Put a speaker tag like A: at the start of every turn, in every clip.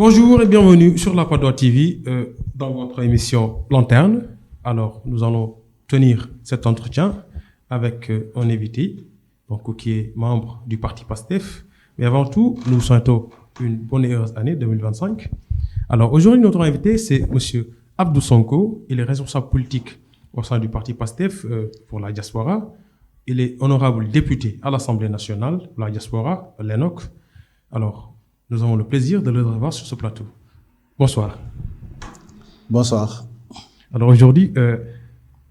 A: Bonjour et bienvenue sur la Padoa TV dans votre émission Lanterne. Alors, nous allons tenir cet entretien avec un invité donc, qui est membre du parti PASTEF. Mais avant tout, nous souhaitons une bonne et heureuse année 2025. Alors, aujourd'hui, notre invité, c'est M. Abdou Sonko. Il est responsable politique au sein du parti PASTEF pour la diaspora. Il est honorable député à l'Assemblée nationale pour la diaspora, l'ENOC. Alors, nous avons le plaisir de le revoir sur ce plateau. Bonsoir.
B: Bonsoir.
A: Alors aujourd'hui,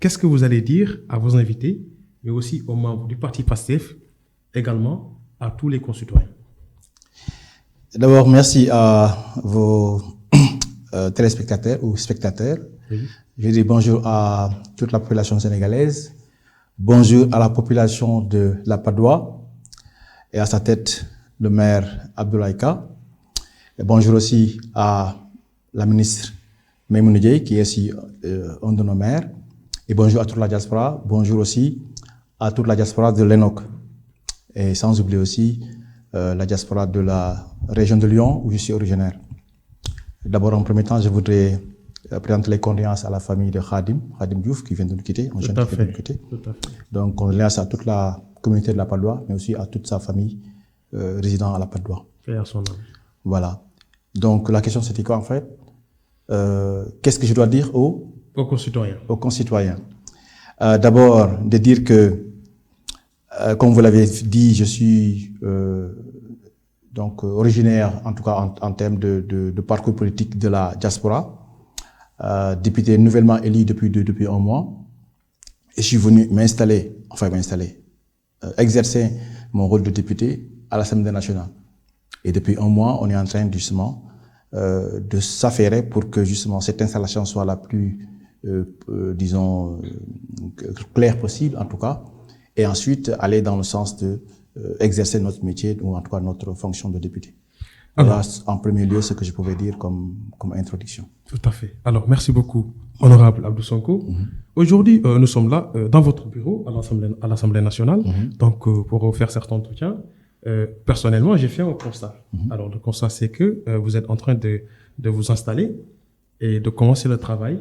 A: qu'est-ce que vous allez dire à vos invités, mais aussi aux membres du parti PASTEF, également à tous les concitoyens?
B: D'abord, merci à vos téléspectateurs ou spectateurs. Oui. Je dis bonjour à toute la population sénégalaise, bonjour à la population de la Padoa et à sa tête, le maire Abdoulaye Ka. Et bonjour aussi à la ministre Maïmouna Dièye, qui est aussi un de nos maires. Et bonjour à toute la diaspora. Bonjour aussi à toute la diaspora de l'ENOC. Et sans oublier aussi la diaspora de la région de Lyon, où je suis originaire. D'abord, en premier temps, je voudrais présenter les condoléances à la famille de Khadim Diouf, qui vient de nous quitter.
A: Tout à fait.
B: Donc, condoléances à toute la communauté de la Padoa, mais aussi à toute sa famille résidant à la Padoa.
A: Et à son nom.
B: Voilà. Donc, la question, c'était quoi, en fait? Qu'est-ce que je dois dire aux
A: concitoyens?
B: Aux concitoyens. D'abord, de dire que, comme vous l'avez dit, je suis donc originaire, en tout cas en termes de parcours politique de la diaspora, député nouvellement élu depuis un mois, et je suis venu exercer mon rôle de député à l'Assemblée nationale. Et depuis un mois, on est en train justement de s'affairer pour que justement cette installation soit la plus, disons, claire possible en tout cas, et ensuite aller dans le sens de exercer notre métier ou en tout cas notre fonction de député. Voilà en premier lieu ce que je pouvais dire comme introduction.
A: Tout à fait. Alors merci beaucoup, honorable Abdou Sonko. Aujourd'hui, nous sommes là dans votre bureau à l'Assemblée nationale, donc pour faire certains entretiens. Personnellement, j'ai fait un constat. Alors, le constat, c'est que vous êtes en train de vous installer et de commencer le travail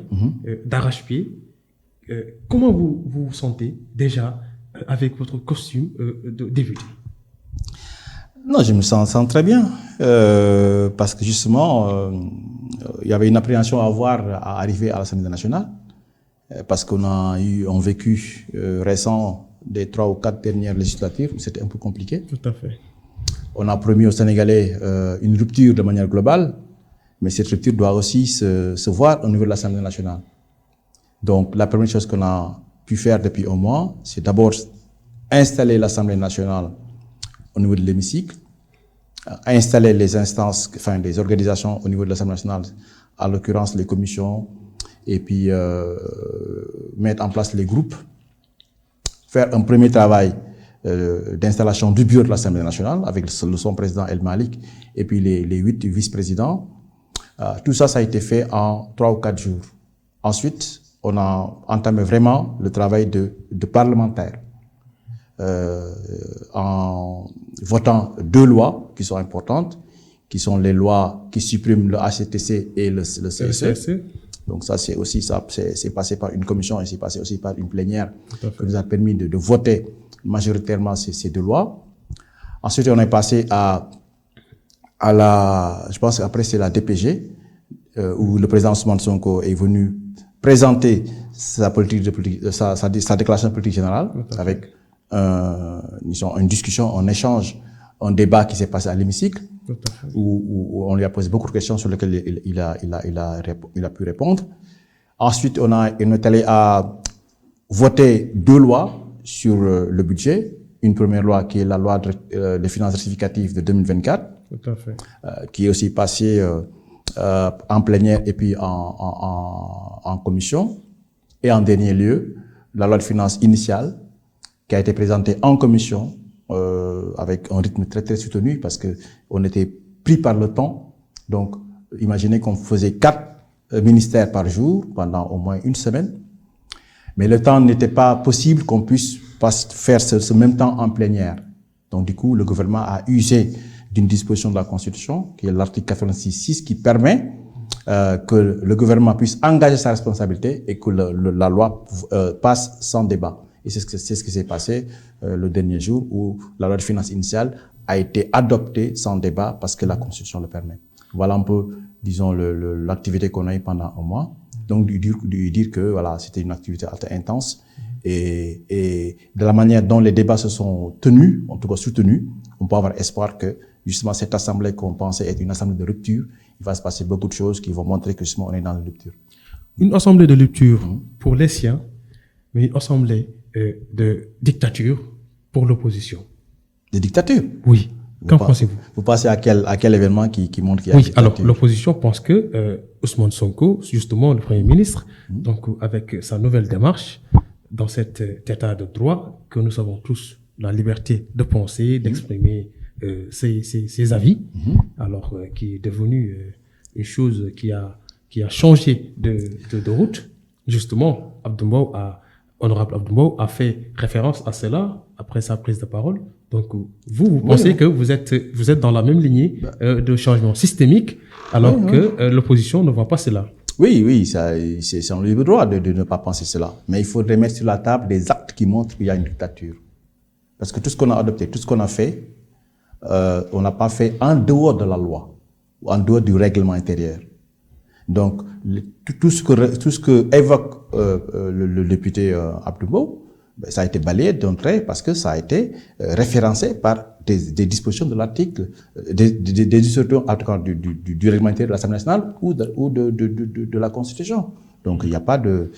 A: d'arrache-pied. Comment vous vous sentez déjà avec votre costume de député?
B: Non, je me sens très bien parce que justement, il y avait une appréhension à avoir à arriver à l'Assemblée nationale parce qu'on a eu un vécu récent des 3 ou 4 dernières législatures, c'était un peu compliqué.
A: Tout à fait.
B: On a promis aux Sénégalais une rupture de manière globale, mais cette rupture doit aussi se voir au niveau de l'Assemblée nationale. Donc, la première chose qu'on a pu faire depuis un mois, c'est d'abord installer l'Assemblée nationale au niveau de l'hémicycle, installer les instances, enfin les organisations au niveau de l'Assemblée nationale, à l'occurrence les commissions, et puis mettre en place les groupes, faire un premier travail d'installation du bureau de l'Assemblée nationale avec son président El Malik et puis les 8 vice-présidents. Tout ça, ça a été fait en 3 ou 4 jours. Ensuite, on a entamé vraiment le travail de parlementaire en votant 2 lois qui sont importantes, qui sont les lois qui suppriment le HCTC et le CSE. Donc ça, c'est aussi ça, c'est passé par une commission et c'est passé aussi par une plénière qui nous a permis de voter majoritairement ces 2 lois. Ensuite, on est passé à la, je pense qu'après c'est la DPG, où le président Ousmane Sonko est venu présenter sa déclaration de politique générale avec une discussion, un échange, un débat qui s'est passé à l'hémicycle, où on lui a posé beaucoup de questions sur lesquelles il a pu répondre. Ensuite, on est allé à voter 2 lois sur le budget. Une première loi qui est la loi des finances rectificatives de 2024, qui est aussi passée en plénière et puis en commission. Et en dernier lieu, la loi de finances initiale qui a été présentée en commission avec un rythme très très soutenu parce que on était pris par le temps. Donc, imaginez qu'on faisait 4 ministères par jour pendant au moins une semaine. Mais le temps n'était pas possible qu'on puisse faire ce même temps en plénière. Donc, du coup, le gouvernement a usé d'une disposition de la Constitution, qui est l'article 86.6, qui permet que le gouvernement puisse engager sa responsabilité et que la loi passe sans débat. Et c'est ce qui s'est passé le dernier jour où la loi de finances initiale a été adoptée sans débat parce que la Constitution le permet. Voilà un peu, disons, l'activité qu'on a eue pendant un mois. Donc, dire que voilà, c'était une activité intense et de la manière dont les débats se sont tenus, en tout cas soutenus, on peut avoir espoir que justement cette assemblée qu'on pensait être une assemblée de rupture, il va se passer beaucoup de choses qui vont montrer que justement on est dans la rupture.
A: Une assemblée de rupture pour les siens, mais une assemblée de dictature pour l'opposition.
B: De dictature?
A: Oui. Qu'en pensez-vous?
B: Vous pensez à quel événement qui montre qu'il y a
A: dictature? Alors l'opposition pense que Ousmane Sonko, justement le Premier ministre, donc avec sa nouvelle démarche, dans cet état de droit, que nous avons tous la liberté de penser, d'exprimer ses avis, alors qui est devenu une chose qui a changé de route. Justement, honorable Abdou Mbow a fait référence à cela après sa prise de parole. Donc, vous pensez que vous êtes dans la même lignée de changement systémique, alors que l'opposition ne voit pas cela.
B: Oui, c'est son libre droit de ne pas penser cela. Mais il faudrait mettre sur la table des actes qui montrent qu'il y a une dictature. Parce que tout ce qu'on a adopté, tout ce qu'on a fait, on n'a pas fait en dehors de la loi, ou en dehors du règlement intérieur. Donc, tout ce que évoque le député Abdou Mbow, ça a été balayé d'un trait parce que ça a été référencé par des dispositions de l'article, des dispositions du règlement intérieur de l'Assemblée nationale ou de la Constitution. Donc, il n'y a pas de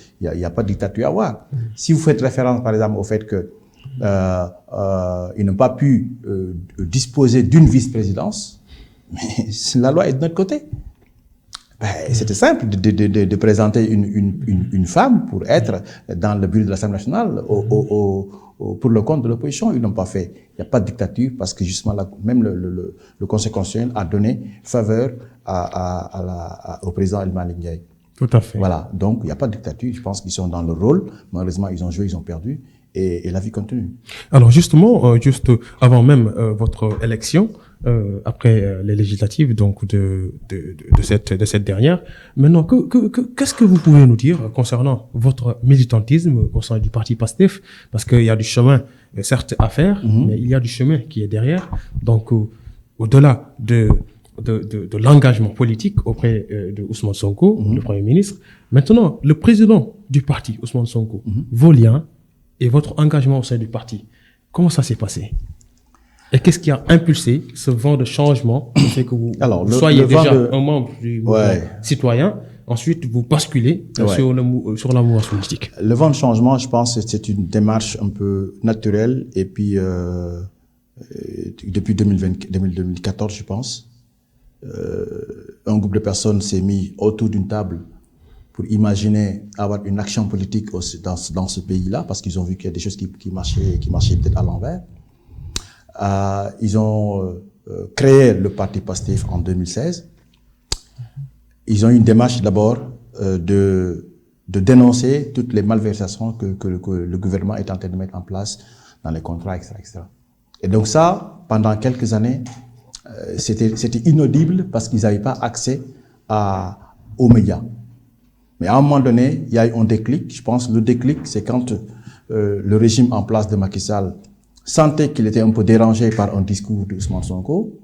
B: dictature à avoir. Si vous faites référence, par exemple, au fait que ils n'ont pas pu disposer d'une vice-présidence, mais la loi est de notre côté. C'était simple de présenter une femme pour être dans le bureau de l'Assemblée nationale pour le compte de l'opposition. Ils n'ont pas fait. Il n'y a pas de dictature parce que justement même le Conseil constitutionnel a donné faveur au président El Malick Ndiaye.
A: Tout à fait.
B: Voilà. Donc, il n'y a pas de dictature. Je pense qu'ils sont dans le rôle. Malheureusement, ils ont joué, ils ont perdu. Et la vie continue.
A: Alors justement, juste avant même votre élection, après les législatives donc de cette dernière, maintenant qu'est-ce que vous pouvez nous dire concernant votre militantisme au sein du parti PASTEF, parce qu'il y a du chemin certes à faire, mais il y a du chemin qui est derrière. Donc au-delà de l'engagement politique auprès de Ousmane Sonko, le Premier ministre, maintenant le président du parti Ousmane Sonko, vos liens et votre engagement au sein du parti, comment ça s'est passé? Et qu'est-ce qui a impulsé ce vent de changement qui fait que vous soyez déjà un membre du mouvement citoyen, ensuite vous basculez sur la mouvance politique?
B: Le vent de changement, je pense que c'est une démarche un peu naturelle et puis depuis 2014, je pense, un groupe de personnes s'est mis autour d'une table pour imaginer avoir une action politique dans ce pays-là, parce qu'ils ont vu qu'il y a des choses qui marchaient peut-être à l'envers. Ils ont créé le parti PASTEF en 2016. Ils ont eu une démarche d'abord de dénoncer toutes les malversations que le gouvernement est en train de mettre en place dans les contrats, etc., etc. Et donc ça, pendant quelques années, c'était inaudible parce qu'ils n'avaient pas accès aux médias. Mais à un moment donné, il y a eu un déclic. Je pense que le déclic, c'est quand le régime en place de Macky Sall sentait qu'il était un peu dérangé par un discours d'Ousmane Sonko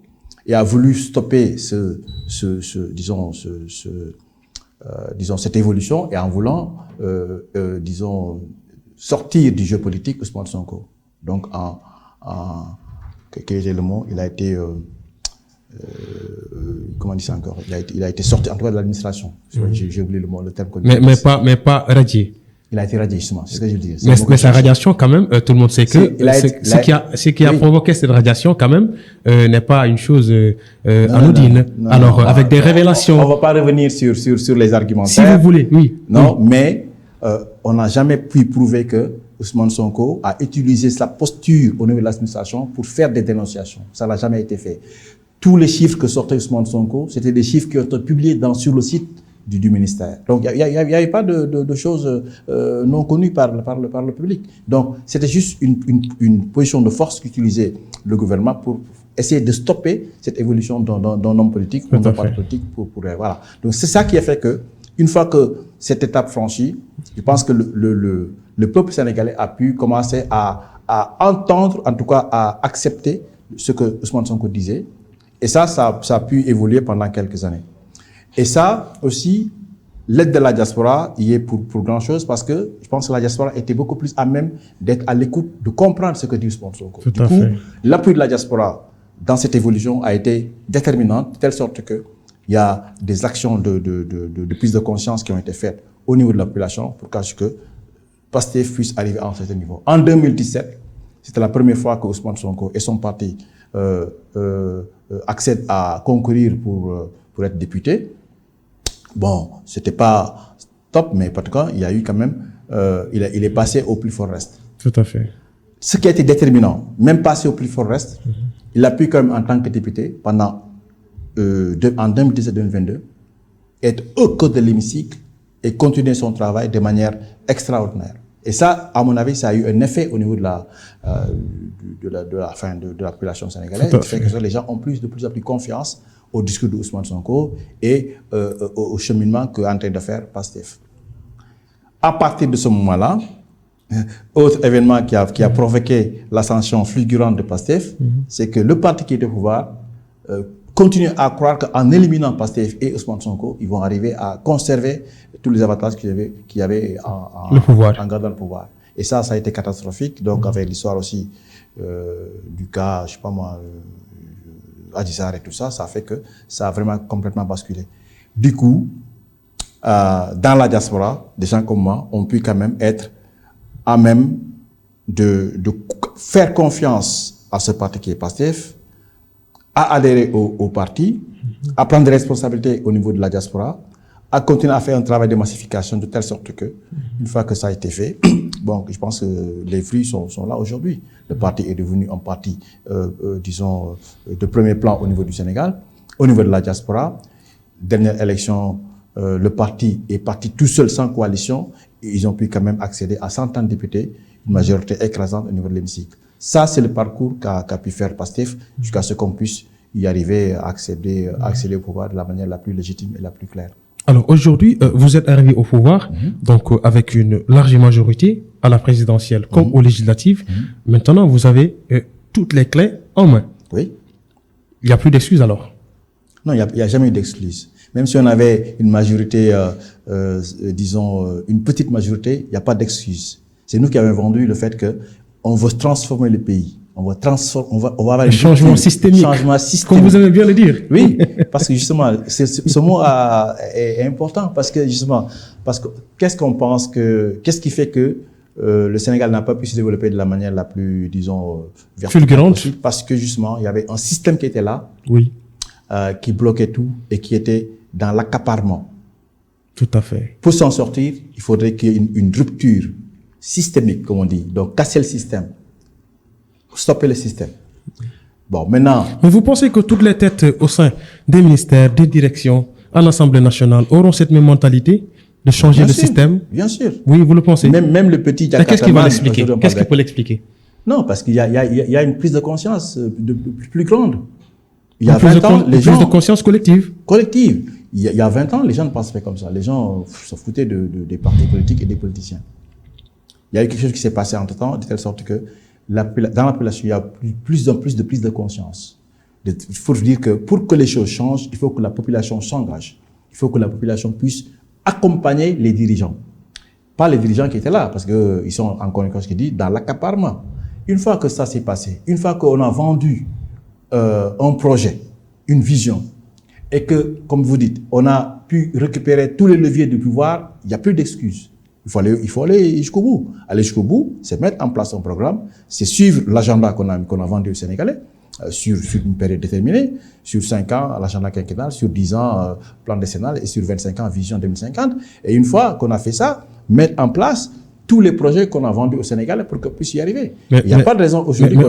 B: et a voulu stopper disons cette évolution et en voulant, sortir du jeu politique Ousmane Sonko. Donc, quel était le mot? Il a été comment on dit ça encore? Il a été sorti en tout cas de l'administration. J'ai oublié le terme.
A: Mais pas radié.
B: Il a été radié, justement. C'est ce que je veux dire.
A: Mais sa radiation, quand même, tout le monde sait que ce qui a provoqué cette radiation, quand même, n'est pas une chose anodine. Alors, avec des révélations.
B: On va pas revenir sur les argumentaires.
A: Si vous voulez, oui.
B: Non, mais on n'a jamais pu prouver que Ousmane Sonko a utilisé sa posture au niveau de l'administration pour faire des dénonciations. Ça n'a jamais été fait. Tous les chiffres que sortait Ousmane Sonko, c'était des chiffres qui ont été publiés sur le site du ministère. Donc, il n'y avait pas de choses non connues par le public. Donc, c'était juste une position de force qu'utilisait le gouvernement pour essayer de stopper cette évolution d'un homme politique ou d'un parti politique voilà. Donc c'est ça qui a fait que, une fois que cette étape franchie, je pense que le peuple sénégalais a pu commencer à entendre, en tout cas à accepter ce que Ousmane Sonko disait. Et ça a pu évoluer pendant quelques années. Et ça aussi, l'aide de la diaspora y est pour grand chose, parce que je pense que la diaspora était beaucoup plus à même d'être à l'écoute, de comprendre ce que dit Ousmane Sonko. Du coup, l'appui de la diaspora dans cette évolution a été déterminante, de telle sorte que il y a des actions de prise de conscience qui ont été faites au niveau de la population pour que Pastef puisse arriver à un certain niveau. En 2017, c'était la première fois que Ousmane Sonko et son parti accèdent à concourir pour être député. Bon, c'était pas top, mais en tout cas, il y a eu quand même, il est passé au plus fort reste.
A: Tout à fait.
B: Ce qui a été déterminant, même passé au plus fort reste, il a pu quand même en tant que député pendant en 2017-2022 être au cœur de l'hémicycle et continuer son travail de manière extraordinaire. Et ça, à mon avis, ça a eu un effet au niveau de la population sénégalaise. Ça fait que les gens ont de plus en plus confiance au discours de Ousmane Sonko et au cheminement qu'est en train de faire Pastef. À partir de ce moment-là, autre événement qui a provoqué l'ascension fulgurante de Pastef, c'est que le parti qui est au pouvoir continue à croire qu'en éliminant Pastef et Ousmane Sonko, ils vont arriver à conserver tous les avantages qu'il y avait en gardant le pouvoir. Et ça a été catastrophique. Donc, avec l'histoire aussi du cas, je sais pas moi, Adji Sarr et tout ça, ça a fait que ça a vraiment complètement basculé. Du coup, dans la diaspora, des gens comme moi ont pu quand même être à même de faire confiance à ce parti qui est Pastef, à adhérer au parti, à prendre des responsabilités au niveau de la diaspora, à continuer à faire un travail de massification de telle sorte que, une fois que ça a été fait, bon, je pense que les fruits sont là aujourd'hui. Le parti est devenu un parti, disons, de premier plan au niveau du Sénégal, au niveau de la diaspora. Dernière élection, le parti est parti tout seul, sans coalition, et ils ont pu quand même accéder à 130 députés, une majorité écrasante au niveau de l'hémicycle. Ça, c'est le parcours qu'a pu faire Pastef jusqu'à ce qu'on puisse y arriver à accéder au pouvoir de la manière la plus légitime et la plus claire.
A: Alors aujourd'hui, vous êtes arrivé au pouvoir, donc avec une large majorité à la présidentielle comme aux législatives. Maintenant, vous avez toutes les clés en main.
B: Oui.
A: Il n'y a plus d'excuses alors?
B: Non, il n'y a jamais eu d'excuses. Même si on avait une majorité, disons, une petite majorité, il n'y a pas d'excuses. C'est nous qui avons vendu le fait que on veut transformer le pays. On va avoir un
A: changement systémique. Comme vous aimez bien le dire.
B: Oui, parce que justement, ce mot est important parce que justement, qu'est-ce qui fait que le Sénégal n'a pas pu se développer de la manière la plus, disons,
A: fulgurante
B: possible, parce que justement, il y avait un système qui était là, qui bloquait tout et qui était dans l'accaparement.
A: Tout à fait.
B: Pour s'en sortir, il faudrait qu'il y ait une rupture systémique, comme on dit. Donc, casser le système. Stopper le système. Bon, maintenant...
A: Mais vous pensez que toutes les têtes au sein des ministères, des directions, à l'Assemblée nationale auront cette même mentalité de changer le système?
B: Bien sûr.
A: Oui, vous le pensez?
B: Même le petit Jakarta.
A: Qu'est-ce qu'il va l'expliquer? Qu'est-ce qu'il peut l'expliquer?
B: Non, parce qu'il y a une prise de conscience plus grande. Il y a 20 ans, les gens...
A: Une prise de conscience collective.
B: Collective. Il y a 20 ans, les gens ne pensaient pas comme ça. Les gens se foutaient des partis politiques et des politiciens. Il y a eu quelque chose qui s'est passé entre-temps, de telle sorte que dans la population, il y a plus en plus de prise de conscience. Il faut dire que pour que les choses changent, il faut que la population s'engage. Il faut que la population puisse accompagner les dirigeants. Pas les dirigeants qui étaient là, parce qu'ils sont, encore une fois, ce qu'il dit, dans l'accaparement. Une fois que ça s'est passé, une fois qu'on a vendu un projet, une vision, et que, comme vous dites, on a pu récupérer tous les leviers du pouvoir, il n'y a plus d'excuses. Il faut aller jusqu'au bout. Aller jusqu'au bout, c'est mettre en place un programme, c'est suivre l'agenda qu'on a vendu aux Sénégalais, sur une période déterminée, sur 5 ans, l'agenda quinquennal, sur 10 ans, plan décennal, et sur 25 ans, vision 2050. Et une fois qu'on a fait ça, mettre en place tous les projets qu'on a vendus au Sénégal pour qu'on puisse y arriver. Il n'y a pas de raison aujourd'hui.
A: Mais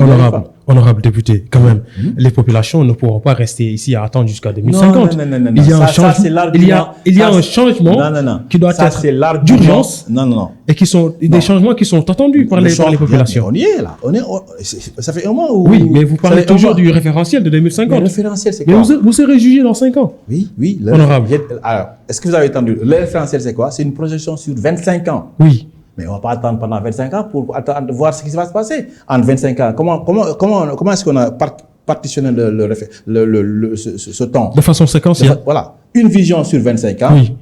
A: honorable député, quand même, les populations ne pourront pas rester ici à attendre jusqu'à 2050.
B: Non.
A: Il y a un changement qui doit être d'urgence.
B: Non.
A: Et qui sont des changements qui sont attendus par les populations.
B: On y est là. Ça fait un mois où...
A: Oui, mais vous parlez toujours du référentiel de 2050.
B: Le référentiel, c'est quoi?
A: Mais vous serez jugé dans 5 ans.
B: Oui.
A: Honorable.
B: Alors, est-ce que vous avez entendu? Le référentiel, c'est quoi? C'est une projection sur 25 ans.
A: Oui.
B: Mais on ne va pas attendre pendant 25 ans pour attendre de voir ce qui va se passer. En 25 ans, comment est-ce qu'on a partitionné ce temps?
A: De façon séquentielle.
B: Voilà. Une vision sur 25 ans.
A: Oui.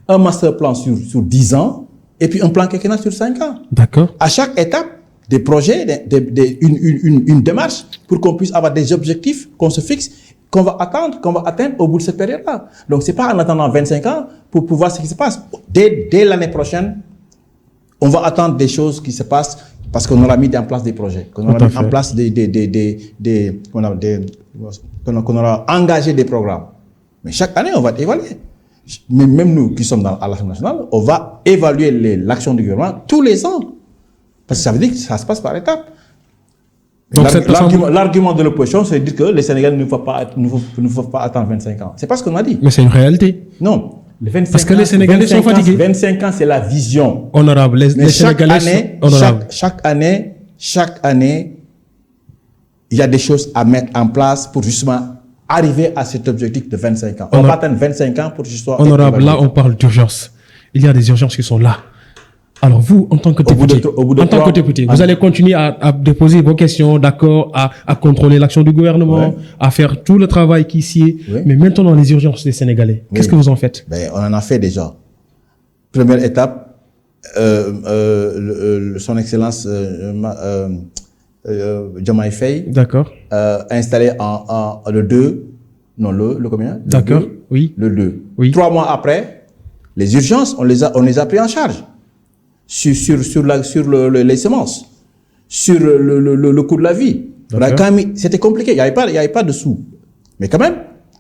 B: Un master plan sur 10 ans. Et puis un plan quinquennal sur 5 ans.
A: D'accord.
B: À chaque étape, des projets, une démarche pour qu'on puisse avoir des objectifs qu'on se fixe, qu'on va atteindre au bout de cette période-là. Donc, c'est pas en attendant 25 ans pour voir ce qui se passe. Dès l'année prochaine, on va attendre des choses qui se passent parce qu'on aura mis en place des projets, qu'on aura mis en place qu'on aura engagé des programmes. Mais chaque année, on va évaluer. Mais même nous qui sommes à l'Assemblée nationale, on va évaluer l'action du gouvernement tous les ans. Parce que ça veut dire que ça se passe par étapes. L'argument de l'opposition, c'est de dire que les Sénégalais ne peuvent pas attendre 25 ans. C'est pas ce qu'on a dit.
A: Mais c'est une réalité.
B: Non.
A: Parce que les Sénégalais sont fatigués.
B: 25 ans, c'est la vision.
A: Honorable. Les Sénégalais
B: chaque année, il y a des choses à mettre en place pour justement arriver à cet objectif de 25 ans. On va attendre 25 ans pour justement...
A: Honorable, là, on parle d'urgence. Il y a des urgences qui sont là. Alors vous, en tant que député, vous allez continuer à déposer vos questions, d'accord, à contrôler l'action du gouvernement, à faire tout le travail qui s'y est. Oui. Mais maintenant, les urgences des Sénégalais, qu'est-ce que vous en faites?
B: On en a fait déjà. Première étape, son Excellence Diomaye Faye,
A: d'accord,
B: installé le combien?
A: D'accord, oui.
B: Le 2.
A: Oui.
B: 3 mois après, les urgences, on les a pris en charge. Sur les semences, sur le coût de la vie. C'était compliqué, il n'y avait pas de sous. Mais quand même,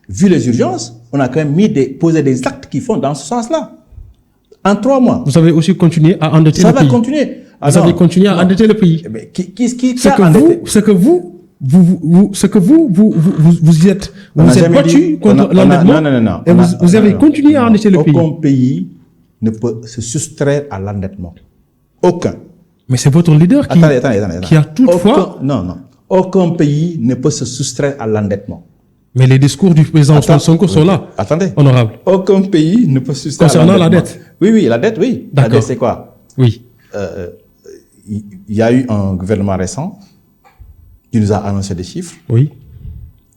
B: vu les urgences, on a quand même posé des actes qui font dans ce sens-là. En 3 mois.
A: Vous avez aussi continué à endetter le pays.
B: Ça va continuer.
A: Vous avez continué à endetter le pays.
B: Mais ce
A: que vous êtes battu contre l'endettement.
B: Non.
A: Et vous avez continué à endetter le pays.
B: Aucun pays ne peut se soustraire à l'endettement. Aucun.
A: Mais c'est votre leader qui a toutefois...
B: Non. Aucun pays ne peut se soustraire à l'endettement.
A: Mais les discours du président Ousmane Sonko sont là.
B: Attendez.
A: Honorable.
B: Aucun pays ne peut se soustraire
A: concernant la dette.
B: Oui, la dette, oui.
A: D'accord.
B: La dette, c'est quoi?
A: Oui.
B: Il y a eu un gouvernement récent qui nous a annoncé des chiffres.
A: Oui.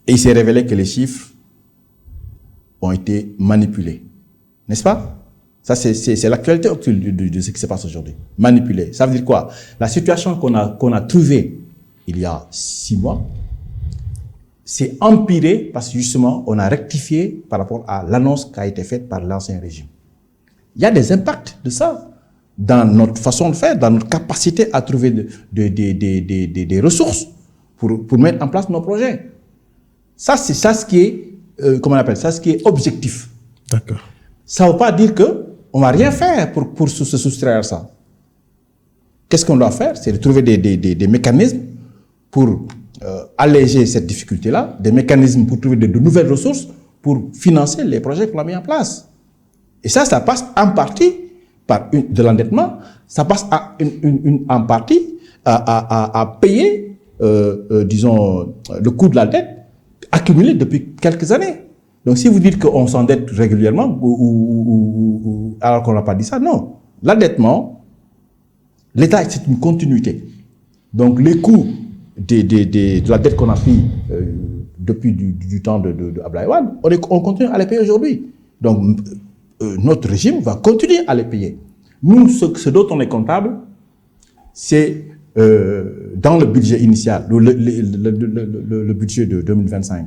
B: Et il s'est révélé que les chiffres ont été manipulés. N'est-ce pas? Ça, c'est l'actualité de ce qui se passe aujourd'hui. Manipulé. Ça veut dire quoi? La situation qu'on a trouvée il y a 6 mois, c'est empiré parce que justement, on a rectifié par rapport à l'annonce qui a été faite par l'ancien régime. Il y a des impacts de ça dans notre façon de faire, dans notre capacité à trouver des ressources pour mettre en place nos projets. Ça, c'est ça ce qui est, comment on appelle ça, ce qui est objectif.
A: D'accord.
B: Ça ne veut pas dire qu'on ne va rien faire pour se soustraire à ça. Qu'est-ce qu'on doit faire? C'est de trouver des mécanismes pour alléger cette difficulté-là, des mécanismes pour trouver de nouvelles ressources pour financer les projets qu'on a mis en place. Et ça passe en partie par de l'endettement, ça passe en partie à payer, disons, le coût de la dette accumulé depuis quelques années. Donc, si vous dites qu'on s'endette régulièrement, alors qu'on n'a pas dit ça, non. L'endettement, l'État, c'est une continuité. Donc, les coûts de la dette qu'on a pris depuis du temps de Abdoulaye Wade, on continue à les payer aujourd'hui. Donc, notre régime va continuer à les payer. Nous, ce dont on est comptable, c'est dans le budget initial, le budget de 2025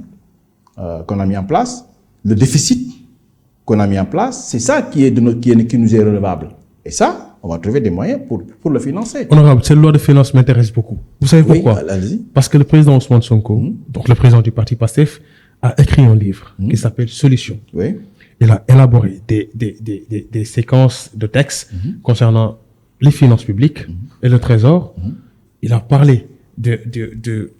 B: qu'on a mis en place, le déficit qu'on a mis en place, c'est ça qui nous est relevable. Et ça, on va trouver des moyens pour le financer.
A: Honorable, cette loi de finances m'intéresse beaucoup. Vous savez pourquoi?
B: Allez-y.
A: Parce que le président Ousmane Sonko, donc le président du parti PASTEF, a écrit un livre qui s'appelle Solutions.
B: Oui.
A: Il a élaboré des séquences de textes concernant les finances publiques et le Trésor. Il a parlé de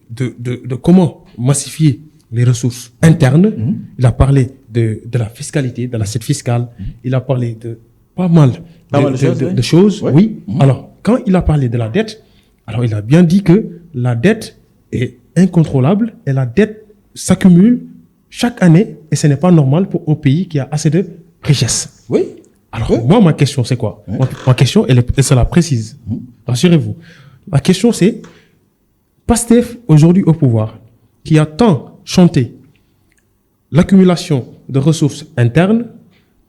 A: comment massifier les ressources internes. Il a parlé de la fiscalité, de l'assiette fiscale. Il a parlé de pas mal de choses. Oui. Alors, quand il a parlé de la dette, alors il a bien dit que la dette est incontrôlable et la dette s'accumule chaque année et ce n'est pas normal pour un pays qui a assez de richesse.
B: Oui.
A: Alors, moi, ma question, c'est quoi? Ma question, elle sera précise. Rassurez-vous. La question, c'est Pastef, aujourd'hui au pouvoir, qui a tant chanté l'accumulation de ressources internes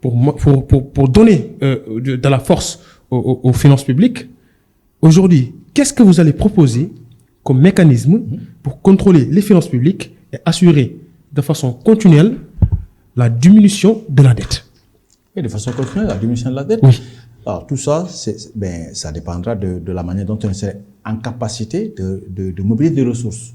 A: pour donner de la force aux finances publiques. Aujourd'hui, qu'est-ce que vous allez proposer comme mécanisme pour contrôler les finances publiques et assurer de façon continuelle la diminution de la dette?
B: Et de façon continuelle, la diminution de la dette.
A: Oui.
B: Alors, tout ça, ça dépendra de la manière dont on est en capacité de mobiliser des ressources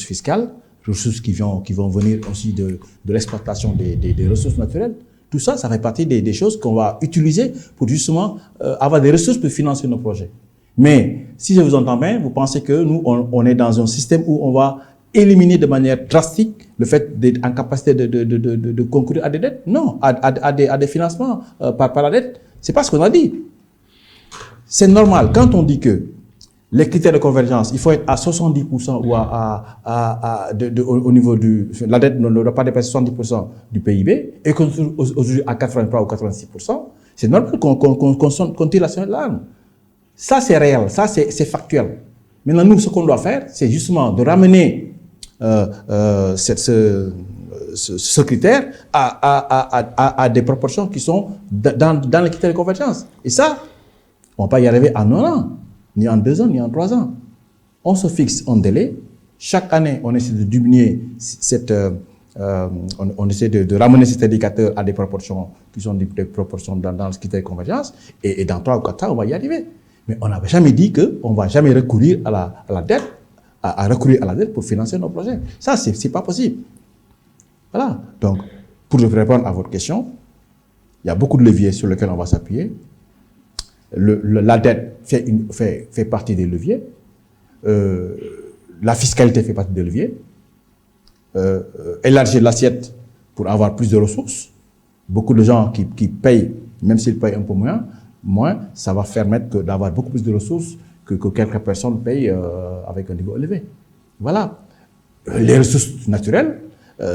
B: fiscales, ressources qui vont venir aussi de l'exploitation des ressources naturelles. Tout ça, ça fait partie des choses qu'on va utiliser pour justement avoir des ressources pour financer nos projets. Mais si je vous entends bien, vous pensez que nous, on est dans un système où on va éliminer de manière drastique le fait d'être en capacité de concourir à des dettes? Non, à des financements par la dette. C'est pas ce qu'on a dit. C'est normal. Quand on dit que les critères de convergence, il faut être à 70% ou au niveau la dette ne doit pas dépasser 70% du PIB et qu'on est aujourd'hui à 83 ou 86%, c'est normal qu'on tire la sonnette d'alarme. Ça, c'est réel. Ça, c'est factuel. Maintenant, nous, ce qu'on doit faire, c'est justement de ramener ce critère à des proportions qui sont dans les critères de convergence. Et ça, on ne va pas y arriver en 1 an, ni en 2 ans, ni en 3 ans. On se fixe un délai. Chaque année, on essaie de diminuer on essaie de ramener cet indicateur à des proportions qui sont des proportions dans le critère de convergence. Et dans 3 ou 4 ans, on va y arriver. Mais on n'a jamais dit qu'on ne va jamais recourir à la dette, à recourir à la dette pour financer nos projets. Ça, c'est pas possible. Voilà. Donc, pour répondre à votre question, il y a beaucoup de leviers sur lesquels on va s'appuyer. La dette fait partie des leviers. La fiscalité fait partie des leviers. Élargir l'assiette pour avoir plus de ressources. Beaucoup de gens qui payent, même s'ils payent un peu moins, ça va permettre d'avoir beaucoup plus de ressources que quelques personnes payent avec un niveau élevé. Voilà. Les ressources naturelles,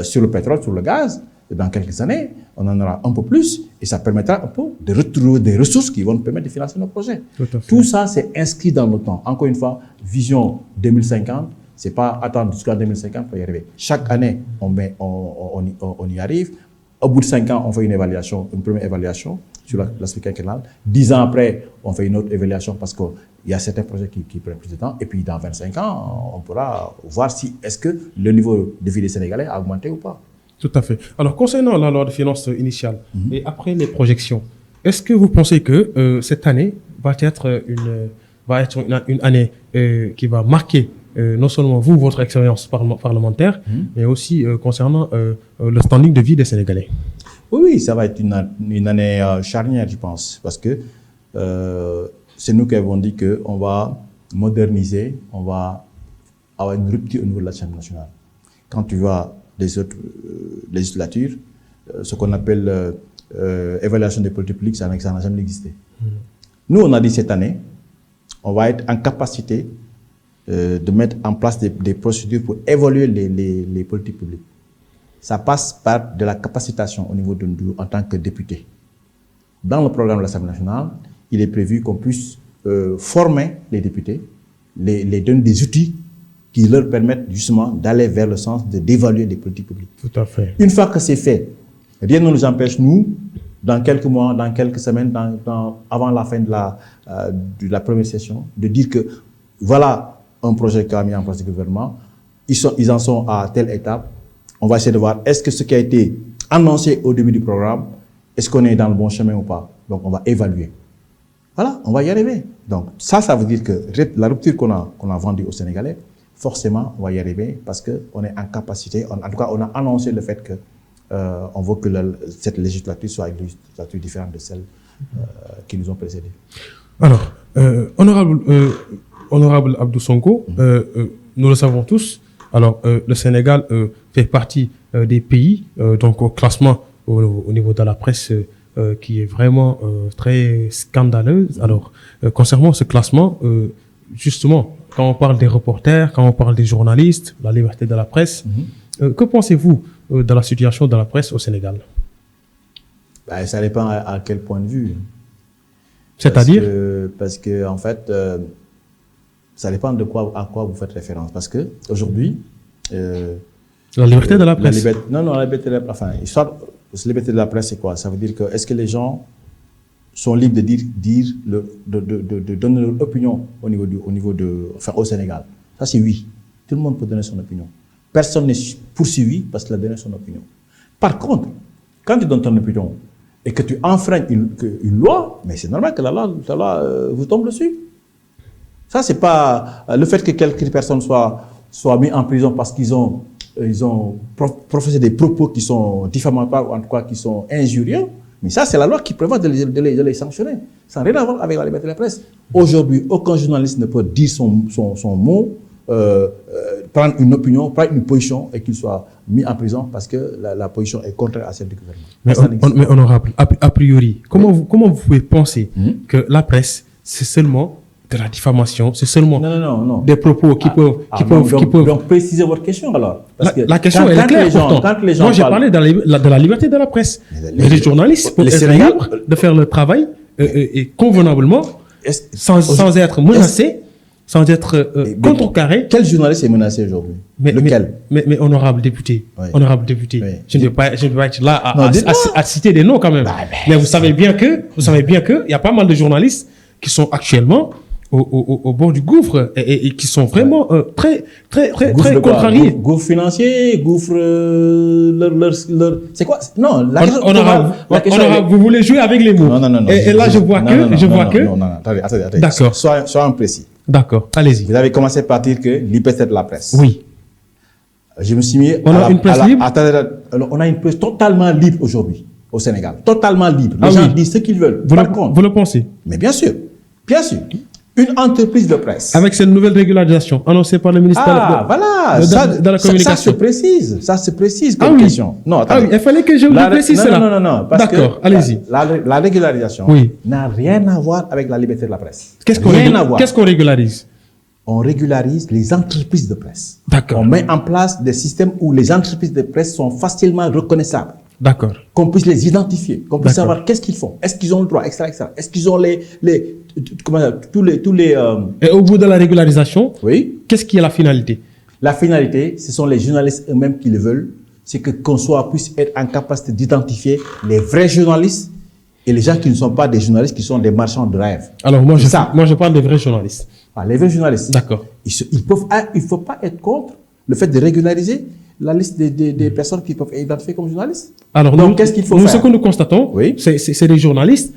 B: sur le pétrole, sur le gaz, dans quelques années, on en aura un peu plus et ça permettra un peu de retrouver des ressources qui vont nous permettre de financer nos projets. Tout ça, c'est inscrit dans le temps. Encore une fois, vision 2050, c'est pas attendre jusqu'à 2050 pour y arriver. Chaque année, on y arrive. Au bout de 5 ans, on fait une première évaluation sur l'aspect quinquennal. 10 ans après, on fait une autre évaluation parce qu'il y a certains projets qui prennent plus de temps. Et puis, dans 25 ans, on pourra voir est-ce que le niveau de vie des Sénégalais a augmenté ou pas.
A: Tout à fait. Alors, concernant la loi de finances initiale et après les projections, est-ce que vous pensez que cette année va être une année qui va marquer non seulement vous, votre expérience parlementaire, mais aussi concernant le standing de vie des Sénégalais?
B: Oui, ça va être une année charnière, je pense, parce que c'est nous qui avons dit qu'on va moderniser, on va avoir une rupture au niveau de l'Assemblée nationale. Quand tu vois les autres législatures, ce qu'on appelle évaluation des politiques publiques, ça n'a jamais existé. Nous, on a dit cette année, on va être en capacité de mettre en place des procédures pour évaluer les politiques publiques. Ça passe par de la capacitation au niveau de nous en tant que députés. Dans le programme de l'Assemblée nationale, il est prévu qu'on puisse former les députés, les donner des outils qui leur permettent justement d'aller vers le sens d'évaluer les politiques publiques.
A: Tout à fait.
B: Une fois que c'est fait, rien ne nous empêche, nous, dans quelques mois, dans quelques semaines, avant la fin de la première session, de dire que voilà un projet qu'a mis en place le gouvernement, ils en sont à telle étape. On va essayer de voir est-ce que ce qui a été annoncé au début du programme, est-ce qu'on est dans le bon chemin ou pas. Donc on va évaluer. Voilà, on va y arriver. Donc ça veut dire que la rupture qu'on a vendue aux Sénégalais, forcément on va y arriver parce qu'on est en capacité, en tout cas on a annoncé le fait que on veut que cette législature soit une législature différente de celle qui nous ont précédés.
A: Alors, Honorable Abdou Sonko, nous le savons tous. Alors, le Sénégal fait partie des pays, donc au classement au niveau de la presse, qui est vraiment très scandaleuse. Alors, concernant ce classement, justement, quand on parle des reporters, quand on parle des journalistes, la liberté de la presse, que pensez-vous de la situation de la presse au Sénégal?
B: Ben, ça dépend à quel point de vue.
A: C'est-à-dire?
B: Parce que en fait, ça dépend de à quoi vous faites référence. Parce que aujourd'hui,
A: la liberté de la presse.
B: La liberté de la presse. Enfin, la liberté de la presse, c'est quoi? Ça veut dire que est-ce que les gens sont libres de donner leur opinion au Sénégal? Ça, c'est oui. Tout le monde peut donner son opinion. Personne n'est poursuivi parce qu'il a donné son opinion. Par contre, quand tu donnes ton opinion et que tu enfreignes une loi, mais c'est normal que la loi vous tombe dessus. Ça, c'est pas le fait que quelques personnes soient mis en prison parce qu'ils ont professé des propos qui sont diffamatoires ou en tout cas qui sont injurieux. Mais ça, c'est la loi qui prévoit de les sanctionner. Ça n'a rien à voir avec la liberté de la presse. Aujourd'hui, aucun journaliste ne peut dire son mot, prendre une opinion, prendre une position et qu'il soit mis en prison parce que la position est contraire à celle du gouvernement.
A: Mais honorable, a priori, comment vous pouvez penser que la presse, c'est seulement de la diffamation, c'est seulement des propos qui peuvent...
B: Donc, précisez votre question alors. Parce que
A: la question est claire pourtant. Moi, j'ai parlé de la liberté de la presse. Les journalistes peuvent être libres de faire le travail et convenablement, sans être menacés, sans être contrecarrés.
B: Quel journaliste est menacé aujourd'hui? Lequel?
A: Mais honorable député,
B: oui.
A: Je ne vais pas être là à citer des noms quand même. Mais vous savez bien que il y a pas mal de journalistes qui sont actuellement au bord du gouffre et qui sont vraiment très contrariés.
B: Gouffre financier, gouffre c'est quoi? Non,
A: honorable, vous voulez jouer avec les mots.
B: Non.
A: Et là, je vois que.
B: Non, attendez.
A: D'accord.
B: Soyons précis.
A: D'accord, allez-y.
B: Vous avez commencé par dire que liberté de la presse.
A: Oui.
B: Je me suis mis.
A: On a une presse libre?
B: On a une presse totalement libre aujourd'hui au Sénégal. Totalement libre. Les gens disent ce qu'ils veulent.
A: Vous le pensez?
B: Mais bien sûr. Bien sûr. Une entreprise de presse.
A: Avec cette nouvelle régularisation annoncée par le ministère de la Communication.
B: Ça se précise comme question.
A: Non, attendez. Il fallait que je vous précise cela.
B: Non.
A: D'accord, allez-y.
B: La régularisation n'a rien à voir avec la liberté de la presse.
A: Qu'est-ce qu'on régularise?
B: On régularise les entreprises de presse.
A: D'accord.
B: On met en place des systèmes où les entreprises de presse sont facilement reconnaissables.
A: D'accord.
B: Qu'on puisse les identifier, qu'on puisse savoir qu'est-ce qu'ils font, est-ce qu'ils ont le droit, etc. Est-ce qu'ils ont tous les
A: Et au bout de la régularisation,
B: oui.
A: Qu'est-ce qui est la finalité?
B: La finalité, ce sont les journalistes eux-mêmes qui le veulent, c'est que puisse être en capacité d'identifier les vrais journalistes et les gens qui ne sont pas des journalistes, qui sont des marchands de rêve.
A: Alors moi, je parle des vrais journalistes.
B: Les vrais journalistes.
A: D'accord.
B: Il ne faut pas être contre le fait de régulariser la liste des personnes qui peuvent être identifiées comme journalistes.
A: Alors,
B: donc, qu'est-ce qu'il faut faire?
A: Ce que nous constatons, c'est des journalistes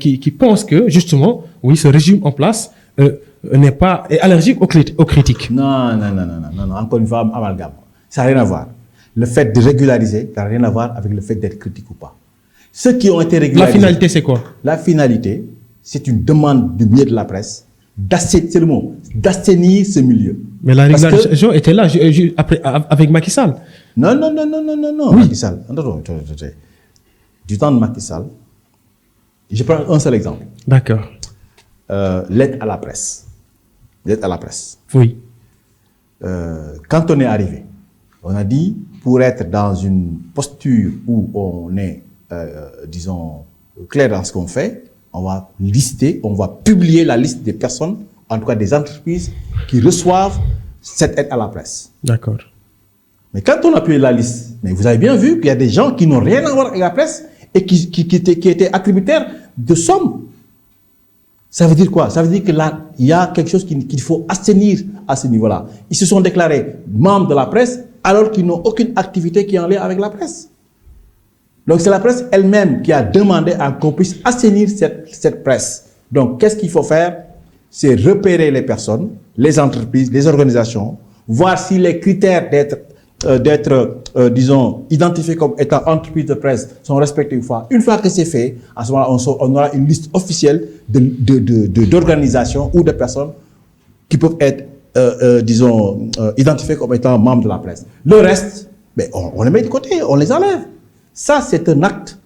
A: qui pensent que, justement, ce régime en place est allergique aux critiques.
B: Non. Encore une fois, amalgame. Ça n'a rien à voir. Le fait de régulariser, ça n'a rien à voir avec le fait d'être critique ou pas. Ceux qui ont été régularisés...
A: La finalité, c'est quoi?
B: La finalité, c'est une demande du milieu de la presse c'est le mot, d'assainir ce milieu.
A: Mais la régularisation était là avec Macky Sall.
B: Non.
A: Oui.
B: Macky Sall. Du temps de Macky Sall, je prends un seul exemple.
A: D'accord.
B: L'aide à la presse.
A: Oui.
B: Quand on est arrivé, on a dit, pour être dans une posture où on est, disons, clair dans ce qu'on fait, on va publier la liste des personnes, en tout cas des entreprises, qui reçoivent cette aide à la presse.
A: D'accord.
B: Mais quand on a publié la liste, mais vous avez bien vu qu'il y a des gens qui n'ont rien à voir avec la presse et qui étaient attributaires de sommes. Ça veut dire quoi? Ça veut dire que là, il y a quelque chose qu'il faut assainir à ce niveau-là. Ils se sont déclarés membres de la presse alors qu'ils n'ont aucune activité qui est en lien avec la presse. Donc, c'est la presse elle-même qui a demandé à qu'on puisse assainir cette presse. Donc, qu'est-ce qu'il faut faire? C'est repérer les personnes, les entreprises, les organisations, voir si les critères d'être, disons, identifiées comme étant entreprises de presse sont respectées une fois que c'est fait, à ce moment-là, on aura une liste officielle d'organisations ou de personnes qui peuvent être, disons, identifiées comme étant membres de la presse. Le reste, ben, on les met de côté, on les enlève. Ça, c'est un acte,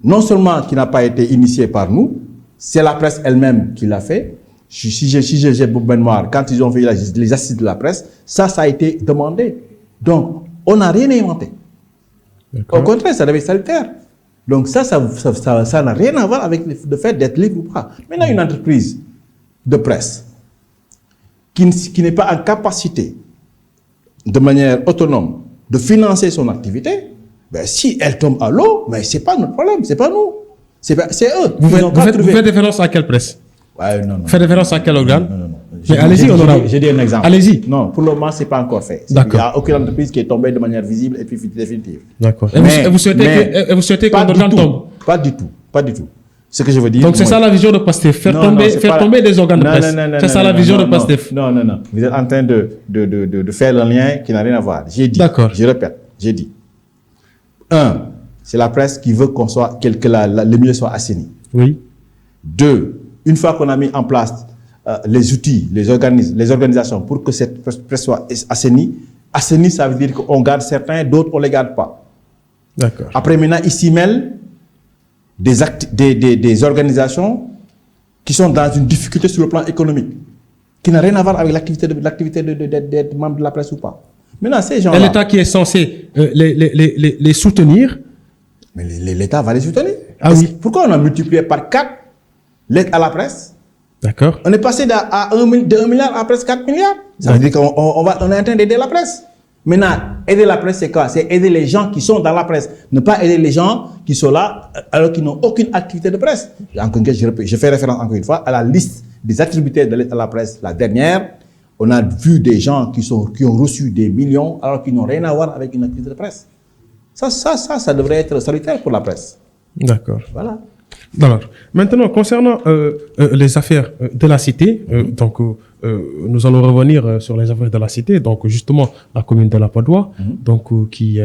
B: non seulement qui n'a pas été initié par nous, c'est la presse elle-même qui l'a fait. Si j'ai bonne mémoire, quand ils ont fait les assises de la presse, ça a été demandé. Donc, on n'a rien inventé. Au contraire, ça devait être salutaire. Donc ça n'a rien à voir avec le fait d'être libre ou pas. Maintenant, une entreprise de presse qui n'est pas en capacité, de manière autonome, de financer son activité, ben, si elle tombe à l'eau, mais c'est pas notre problème, c'est pas nous. C'est eux. Vous
A: faites référence à quelle presse?
B: Ouais, non.
A: Faites référence à quel organe?
B: Non.
A: Mais allez-y, honorable.
B: J'ai dit un exemple.
A: Allez-y.
B: Non, pour le moment, c'est pas encore fait.
A: D'accord.
B: Il n'y a aucune entreprise qui est tombée de manière visible et puis définitive.
A: D'accord. Et vous souhaitez que l'organe tombe?
B: Pas du tout. Ce que je veux dire.
A: Donc c'est ça la vision de PASTEF, faire tomber des organes de presse. C'est ça la vision de PASTEF.
B: Non. Vous êtes en train de faire un lien qui n'a rien à voir. J'ai dit.
A: D'accord.
B: Je répète. J'ai dit. C'est la presse qui veut que le milieu soit assaini.
A: Oui.
B: 2, une fois qu'on a mis en place les outils, les organisations pour que cette presse soit assainie, ça veut dire qu'on garde certains, d'autres on ne les garde pas.
A: D'accord.
B: Après, maintenant, il s'y mêle des organisations qui sont dans une difficulté sur le plan économique, qui n'a rien à voir avec l'activité d'être membre de la presse ou pas. Maintenant, ces gens-là...
A: L'État qui est censé les soutenir...
B: Mais l'État va les soutenir.
A: Ah oui.
B: Pourquoi on a multiplié par 4 l'aide à la presse?
A: D'accord.
B: On est passé de 1 milliard à presque 4 milliards. Ça veut dire qu'on est en train d'aider la presse. Maintenant, aider la presse, c'est quoi? C'est aider les gens qui sont dans la presse. Ne pas aider les gens qui sont là alors qu'ils n'ont aucune activité de presse. Je fais référence encore une fois à la liste des attributaires de l'aide à la presse. La dernière, on a vu des gens qui ont reçu des millions alors qu'ils n'ont rien à voir avec une activité de presse. Ça devrait être salutaire pour la presse.
A: D'accord.
B: Voilà.
A: Alors, maintenant, concernant les affaires de la cité, nous allons revenir sur les affaires de la cité, donc justement la commune de la Padoue, donc qui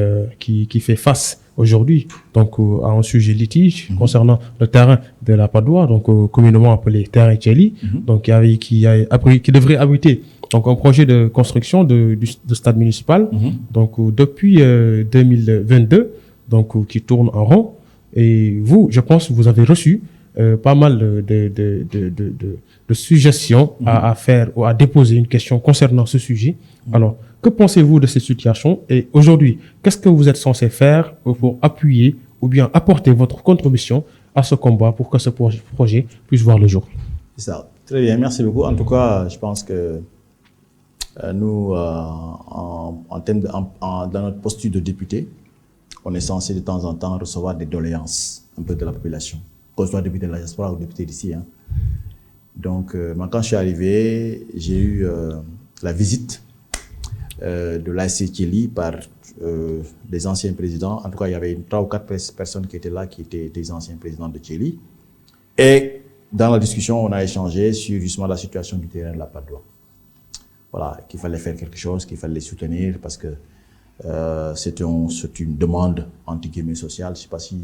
A: fait face aujourd'hui donc à un sujet litige concernant le terrain de la Padoue, donc communément appelé terrain Tchéli, donc qui devrait abriter donc un projet de construction de stade municipal, donc depuis 2022, donc qui tourne en rond. Et vous, je pense que vous avez reçu pas mal de suggestions à faire ou à déposer une question concernant ce sujet. Alors, que pensez-vous de cette situation? Et aujourd'hui, qu'est-ce que vous êtes censé faire pour appuyer ou bien apporter votre contribution à ce combat pour que ce projet puisse voir le jour?
B: C'est ça. Très bien, merci beaucoup. En tout cas, je pense que nous, dans notre posture de député, on est censé de temps en temps recevoir des doléances un peu de la population, qu'on soit député de la diaspora ou député d'ici. Hein. Donc, moi, quand je suis arrivé, j'ai eu la visite de l'ASC Tchéli par des anciens présidents. En tout cas, il y avait 3 ou 4 personnes qui étaient là, qui étaient des anciens présidents de Tchéli. Et dans la discussion, on a échangé sur justement la situation du terrain de la Padoue. Voilà, qu'il fallait faire quelque chose, qu'il fallait les soutenir parce que c'est une demande entre guillemets sociale. Je ne sais pas si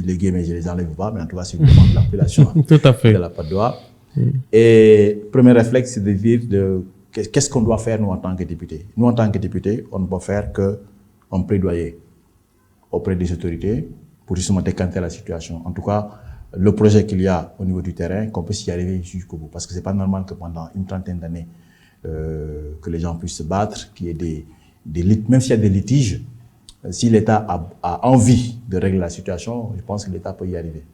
B: les guillemets, je les enlève pas, mais en tout cas, c'est une demande de la population
A: Tout à fait.
B: de la Padoue. Et premier réflexe, c'est de dire qu'est-ce qu'on doit faire nous en tant que députés. Nous, en tant que députés, on ne peut faire qu'un plaidoyer auprès des autorités pour justement décanter la situation. En tout cas, le projet qu'il y a au niveau du terrain, qu'on peut s'y arriver jusqu'au bout. Parce que ce n'est pas normal que pendant une trentaine d'années, que les gens puissent se battre, qu'il y ait même s'il y a des litiges, si l'État a envie de régler la situation, je pense que l'État peut y arriver.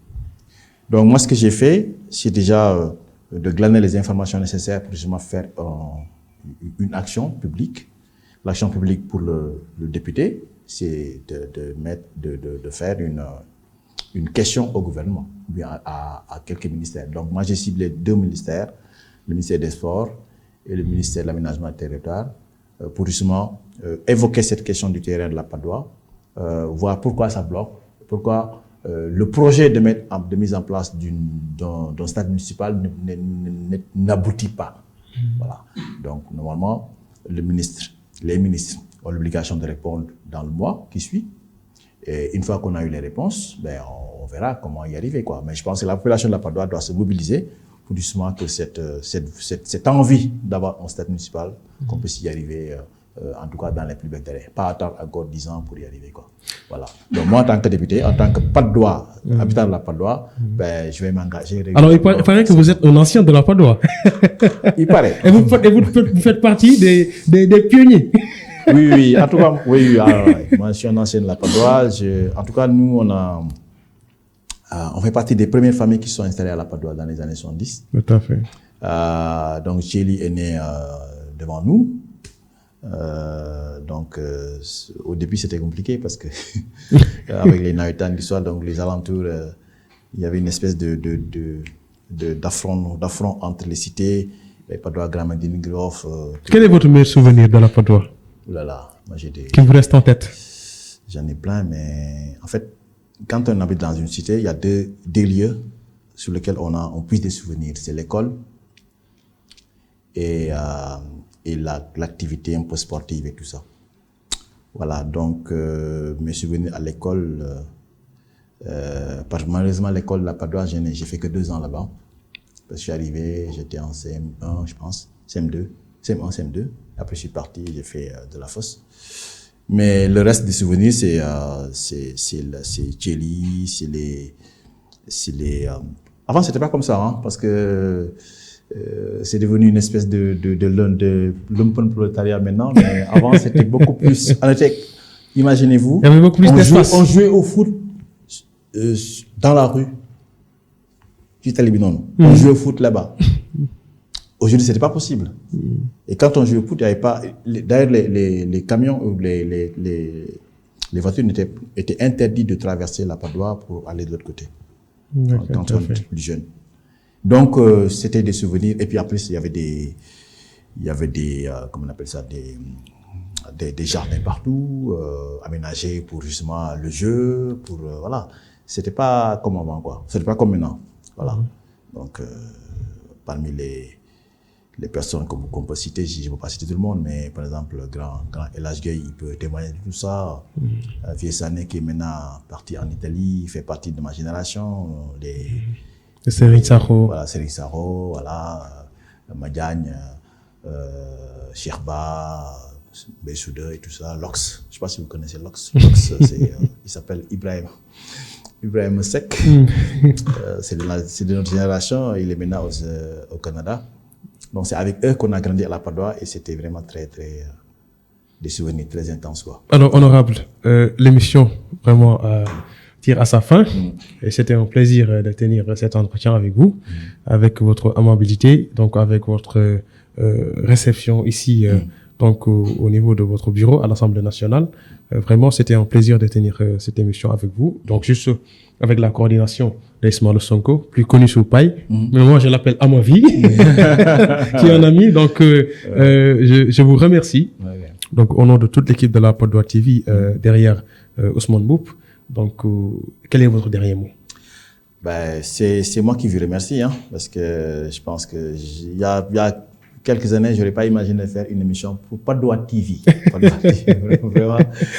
B: Donc moi, ce que j'ai fait, c'est déjà de glaner les informations nécessaires pour justement faire une action publique. L'action publique pour le député, c'est de faire une question au gouvernement, ou bien à quelques ministères. Donc moi, j'ai ciblé 2 ministères, le ministère des Sports et le ministère de l'Aménagement du Territoire, pour justement évoquer cette question du terrain de la Padoue, voir pourquoi ça bloque, pourquoi le projet de mise en place d'un stade municipal n'aboutit pas. Voilà. Donc, normalement, les ministres ont l'obligation de répondre dans le mois qui suit. Et une fois qu'on a eu les réponses, ben, on verra comment y arriver, quoi. Mais je pense que la population de la Patte d'Oie doit se mobiliser pour justement que cette envie d'avoir un stade municipal, qu'on puisse y arriver, en tout cas dans les plus brefs délais. Pas attendre encore 10 ans pour y arriver, quoi. Voilà. Donc moi, en tant que député, en tant que Patte d'Oie, habitant de la Patte d'Oie, ben, je vais m'engager.
A: Alors, il paraît que vous êtes un ancien de la Patte d'Oie.
B: Il paraît.
A: Et vous faites partie des pionniers.
B: Oui, en tout cas, oui. Alors, moi, je suis un ancien de la Patte d'Oie. En tout cas, nous, on fait partie des premières familles qui sont installées à la Patte d'Oie dans les années 70.
A: Tout à fait.
B: Donc, Djely est né devant nous. Au début, c'était compliqué parce que avec les Naïtans du soir, donc les alentours, il y avait une espèce d'affront entre les cités, les Patte d'Oie, Grand Médine, Groff.
A: Quel est votre meilleur souvenir de la Patte d'Oie?
B: Ouh là là, moi j'ai des...
A: Qui vous reste en tête?
B: J'en ai plein, mais en fait, quand on habite dans une cité, il y a deux lieux sur lesquels on puise des souvenirs. C'est l'école et l'activité un peu sportive et tout ça. Voilà, donc mes souvenirs à l'école, malheureusement l'école de la Patte d'Oie, j'ai fait que 2 ans là-bas. Parce que je suis arrivé, j'étais en CM1, je pense, CM1, CM2. Après je suis parti, j'ai fait de la fosse. Mais le reste des souvenirs, c'est Djely, avant c'était pas comme ça, hein, parce que c'est devenu une espèce de lumpenprolétariat maintenant, mais avant c'était beaucoup plus. Imaginez-vous,
A: il y avait beaucoup plus d'espace.
B: On jouait au foot dans la rue. On jouait au foot là-bas. Aujourd'hui, c'était pas possible. Et quand on jouait au foot, il n'y avait pas. D'ailleurs, les camions ou les voitures étaient interdites de traverser la Patte d'Oie pour aller de l'autre côté. Quand on était plus jeune. Donc, c'était des souvenirs. Et puis après, il y avait des comment on appelle ça, des jardins partout, aménagés pour justement le jeu, pour, voilà. C'était pas comme avant, quoi. C'était pas comme maintenant. Voilà. Donc, parmi les personnes qu'on peut citer, je ne peux pas citer tout le monde, mais par exemple, le grand El Hadj Gueye, il peut témoigner de tout ça. Vieux Sané qui est maintenant parti en Italie, il fait partie de ma génération.
A: Serigne Sakho.
B: Voilà, Serigne Sakho, voilà, Madiagne, Cherba, Bessouda et tout ça, Lox. Je ne sais pas si vous connaissez Lox. Lox, il s'appelle Ibrahim Seck. C'est de notre génération, il est maintenant au Canada. Donc c'est avec eux qu'on a grandi à la Patte d'Oie et c'était vraiment des souvenirs très intenses, quoi.
A: Alors, honorable, l'émission vraiment tire à sa fin et c'était un plaisir de tenir cet entretien avec vous, avec votre amabilité, donc avec votre réception ici, donc au niveau de votre bureau à l'Assemblée nationale. Vraiment, c'était un plaisir de tenir cette émission avec vous. Donc juste avec la coordination d'Ismaël Sonko, plus connu sous Paille, mais moi je l'appelle Amavi, qui est un ami. Donc je vous remercie. Donc au nom de toute l'équipe de la Patte d'Oie TV, derrière Ousmane Mboup. Donc quel est votre dernier mot?
B: Ben, c'est moi qui vous remercie, hein, parce que je pense que il y a quelques années, j'aurais pas imaginé faire une émission pour Patte d'Oie TV. Vraiment.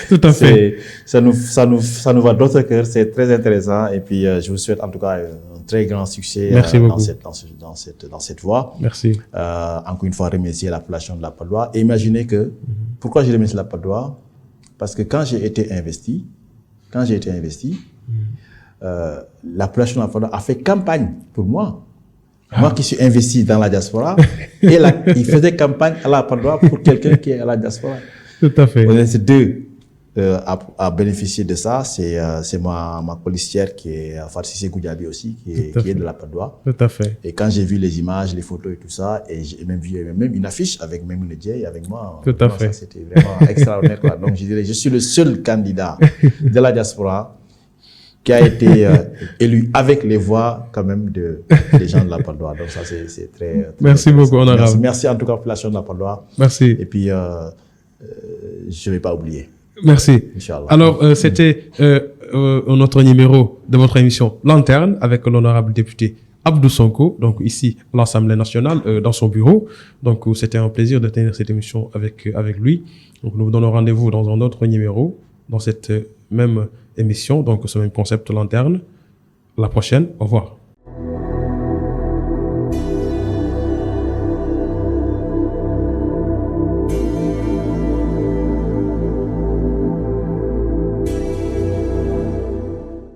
A: Tout à fait.
B: Ça nous va d'autres cœurs, c'est très intéressant. Et puis, je vous souhaite en tout cas un très grand succès dans cette voie.
A: Merci.
B: Encore une fois, remercier la population de la Patte d'Oie. Et imaginez que, pourquoi je remercie la Patte d'Oie? Parce que quand j'ai été investi, la population de la Patte d'Oie a fait campagne pour moi. Moi qui suis investi dans la diaspora, et il faisait campagne à la Patte d'Oie pour quelqu'un qui est à la diaspora.
A: Tout à fait.
B: On est deux à bénéficier de ça. C'est ma policière qui est Fatou Goudiaby aussi, qui est de la Patte d'Oie.
A: Tout à fait.
B: Et quand j'ai vu les images, les photos et tout ça, et j'ai même vu une affiche avec Memoune Dieye avec moi.
A: Tout à fait.
B: C'était vraiment extraordinaire, quoi. Donc je dirais, je suis le seul candidat de la diaspora qui a été élu avec les voix quand même des gens de la Patte d'Oie. Donc ça, c'est très
A: merci beaucoup, honorable.
B: Merci en tout cas, population de la Patte d'Oie.
A: Merci.
B: Et puis, je ne vais pas oublier.
A: Merci.
B: Inch'Allah.
A: Alors, c'était notre numéro de votre émission Lanterne avec l'honorable député Abdou Sonko, donc ici à l'Assemblée nationale, dans son bureau. Donc c'était un plaisir de tenir cette émission avec lui. Donc nous vous donnons rendez-vous dans un autre numéro, dans cette même émission, donc ce même concept lanterne. La prochaine, au revoir.